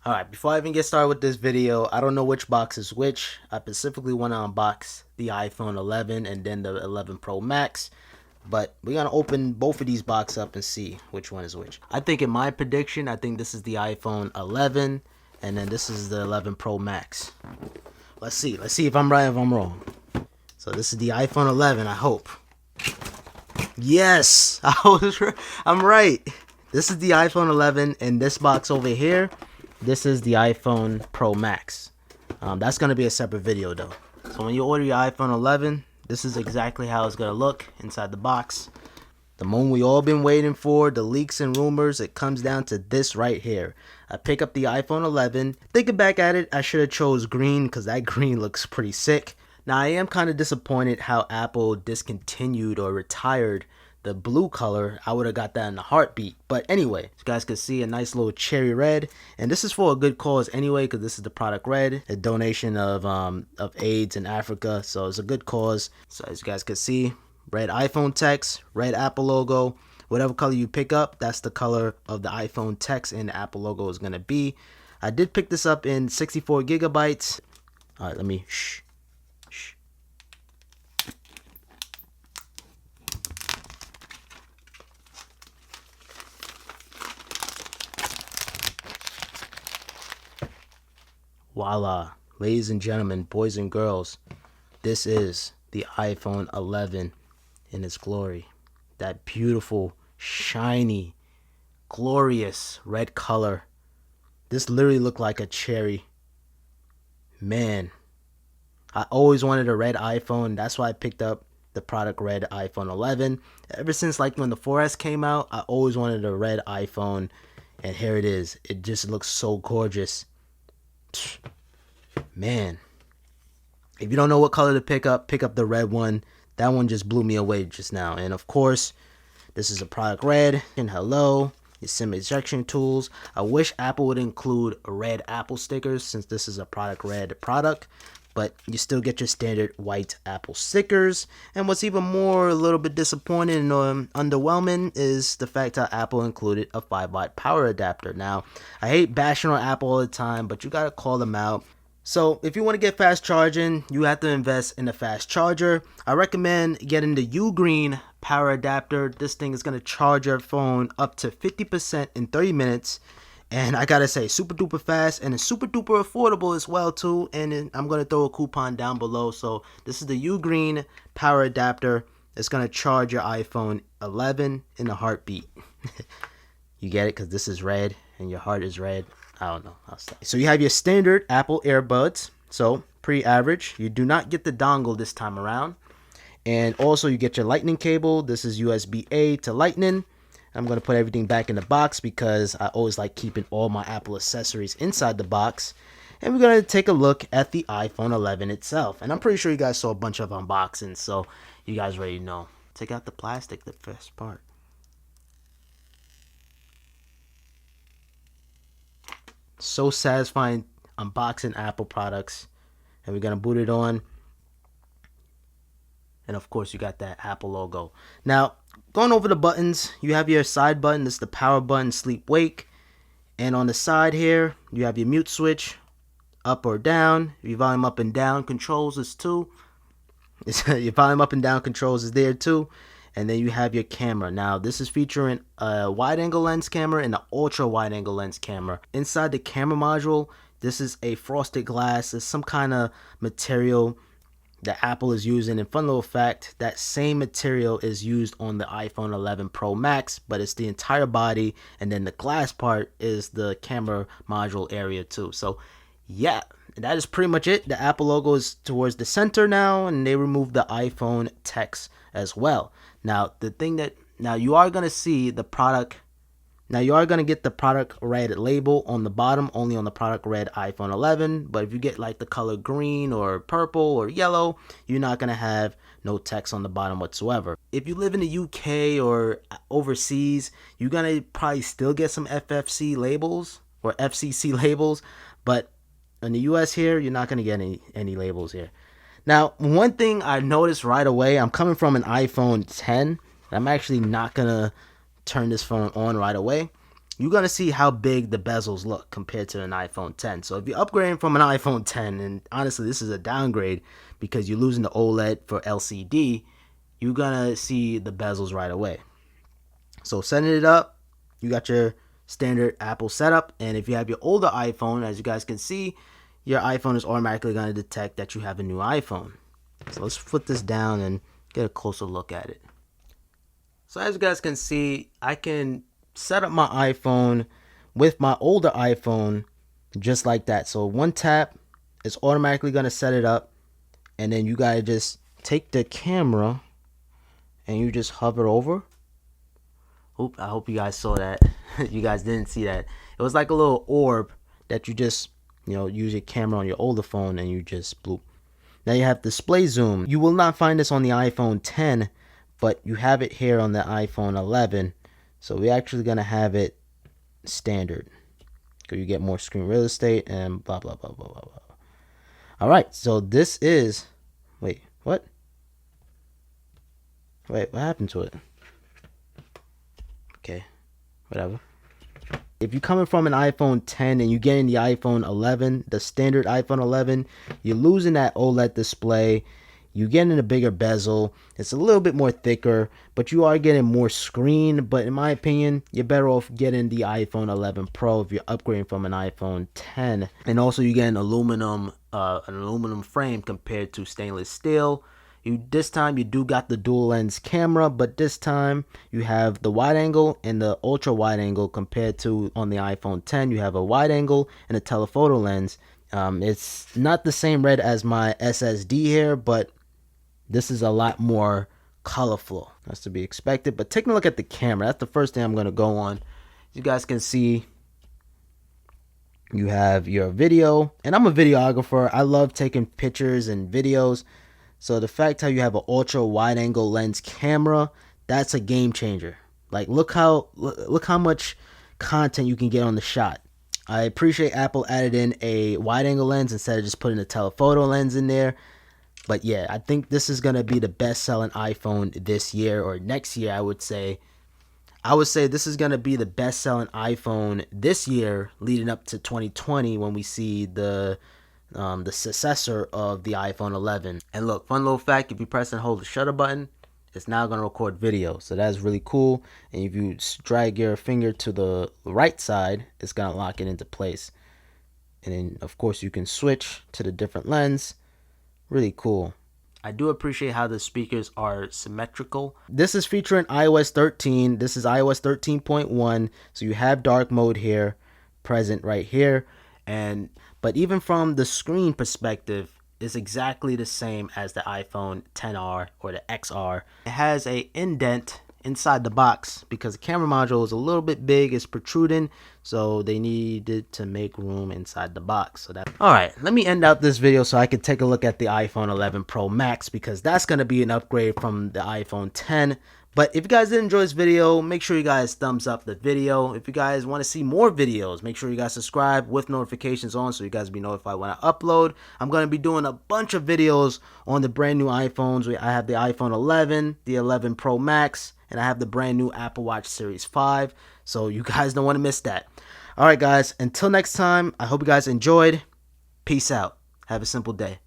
Alright, before I even get started with this video, I don't know which box is which. I specifically want to unbox the iPhone 11 and then the 11 Pro Max. But we're going to open both of these boxes up and see which one is which. I think in my prediction, I think this is the iPhone 11 and then this is the 11 Pro Max. Let's see. Let's see if I'm right or if I'm wrong. So this is the iPhone 11, I hope. Yes! I'm right. This is the iPhone 11 and this box over here, this is the iPhone Pro Max. That's going to be a separate video though. So when you order your iPhone 11, this is exactly how it's going to look inside the box. The moment we all been waiting for, the leaks and rumors, it comes down to this right here. I pick up the iPhone 11. Thinking back at it, I should have chose green because that green looks pretty sick. Now I am kind of disappointed how Apple discontinued or retired the blue color. I would have got that in a heartbeat. But anyway, you guys can see a nice little cherry red. And this is for a good cause anyway, because this is the product red. A donation of AIDS in Africa. So it's a good cause. So as you guys can see, red iPhone text, red Apple logo. Whatever color you pick up, that's the color of the iPhone text and the Apple logo is going to be. I did pick this up in 64 gigabytes. All right, let me shh. Voila, ladies and gentlemen, boys and girls, this is the iPhone 11 in its glory. That beautiful, shiny, glorious red color. This literally looked like a cherry. Man, I always wanted a red iPhone. That's why I picked up the product red iPhone 11. Ever since like when the 4S came out, I always wanted a red iPhone. And here it is. It just looks so gorgeous. Man, if you don't know what color to pick up the red one. That one just blew me away just now. And of course, this is a product red. And hello, your SIM ejection tools. I wish Apple would include red Apple stickers since this is a product red product. But you still get your standard white Apple stickers. And what's even more a little bit disappointing and underwhelming is the fact that Apple included a 5-watt power adapter. Now, I hate bashing on Apple all the time, but you gotta call them out. So if you want to get fast charging, you have to invest in a fast charger. I recommend getting the Ugreen power adapter. This thing is going to charge your phone up to 50% in 30 minutes. And I gotta say, super duper fast and it's super duper affordable as well too. And I'm gonna throw a coupon down below. So this is the Ugreen power adapter. It's gonna charge your iPhone 11 in a heartbeat. You get it? Because this is red and your heart is red. I don't know. So you have your standard Apple earbuds. So pretty average. You do not get the dongle this time around. And also you get your lightning cable. This is USB-A to lightning. I'm going to put everything back in the box because I always like keeping all my Apple accessories inside the box. And we're going to take a look at the iPhone 11 itself. And I'm pretty sure you guys saw a bunch of unboxings, so you guys already know. Take out the plastic, the first part. So satisfying unboxing Apple products. And we're going to boot it on. And of course, you got that Apple logo. Now, going over the buttons, you have your side button. This is the power button, sleep, wake. And on the side here, you have your mute switch, up or down. Your volume up and down controls is too. Your volume up and down controls is there too. And then you have your camera. Now, this is featuring a wide-angle lens camera and an ultra-wide-angle lens camera. Inside the camera module, this is a frosted glass. It's some kind of material that Apple is using. And fun little fact, that same material is used on the iPhone 11 Pro Max, but it's the entire body, and then the glass part is the camera module area too. So yeah, that is pretty much it. The Apple logo is towards the center now, and they removed the iPhone text as well. Now the thing that you are going to see the product. Now you are going to get the product red label on the bottom, only on the product red iPhone 11. But if you get like the color green or purple or yellow, you're not going to have no text on the bottom whatsoever. If you live in the UK or overseas, you're going to probably still get some FFC labels or FCC labels. But in the US here, you're not going to get any labels here. Now, one thing I noticed right away, I'm coming from an iPhone 10. I'm actually not going to turn this phone on right away. you're going to see how big the bezels look compared to an iPhone 10. So if you're upgrading from an iPhone 10, and honestly this is a downgrade because you're losing the OLED for LCD, you're going to see the bezels right away. So setting it up, you got your standard Apple setup, and if you have your older iPhone, as you guys can see, your iPhone is automatically going to detect that you have a new iPhone. So let's flip this down and get a closer look at it. So as you guys can see, I can set up my iPhone with my older iPhone just like that. So one tap, it's automatically going to set it up, and then you gotta just take the camera and you just hover over. Oop, I hope you guys saw that. You guys didn't see that. It was like a little orb that you just, use your camera on your older phone and you just bloop. Now you have display zoom. You will not find this on the iPhone 10, but you have it here on the iPhone 11. So we're actually gonna have it standard. So you get more screen real estate and blah, blah, blah, blah, blah, blah. All right, so this is, wait, what? Wait, what happened to it? Okay, whatever. If you're coming from an iPhone 10 and you're getting the iPhone 11, the standard iPhone 11, you're losing that OLED display. You're getting a bigger bezel. It's a little bit more thicker, but you are getting more screen. But in my opinion, you're better off getting the iPhone 11 Pro if you're upgrading from an iPhone 10. And also you get an aluminum frame compared to stainless steel. This time you do got the dual lens camera, but this time you have the wide angle and the ultra wide angle compared to on the iPhone 10. You have a wide angle and a telephoto lens. It's not the same red as my SSD here, but this is a lot more colorful. That's to be expected. But taking a look at the camera, that's the first thing I'm going to go on. You guys can see you have your video, and I'm a videographer. I love taking pictures and videos. So the fact how you have an ultra wide angle lens camera, that's a game changer. Like look how much content you can get on the shot. I appreciate Apple added in a wide angle lens instead of just putting a telephoto lens in there. But yeah, I think this is going to be the best selling iPhone this year or next year, I would say. I would say this is going to be the best selling iPhone this year leading up to 2020 when we see the successor of the iPhone 11. And look, fun little fact, if you press and hold the shutter button, it's now going to record video. So that's really cool. And if you drag your finger to the right side, it's going to lock it into place. And then, of course, you can switch to the different lens. Really cool. I do appreciate how the speakers are symmetrical. This is featuring iOS 13. This is iOS 13.1. So you have dark mode here, present right here. But even from the screen perspective, it's exactly the same as the iPhone XR or the XR. It has an indent inside the box because the camera module is a little bit big, it's protruding, so they needed to make room inside the box. So that. All right, let me end out this video so I can take a look at the iPhone 11 Pro Max because that's going to be an upgrade from the iPhone 10. But if you guys did enjoy this video, make sure you guys thumbs up the video. If you guys want to see more videos, make sure you guys subscribe with notifications on so you guys be notified when I upload. I'm going to be doing a bunch of videos on the brand new iPhones. I have the iPhone 11, the 11 Pro Max, and I have the brand new Apple Watch Series 5. So you guys don't want to miss that. All right, guys. Until next time, I hope you guys enjoyed. Peace out. Have a simple day.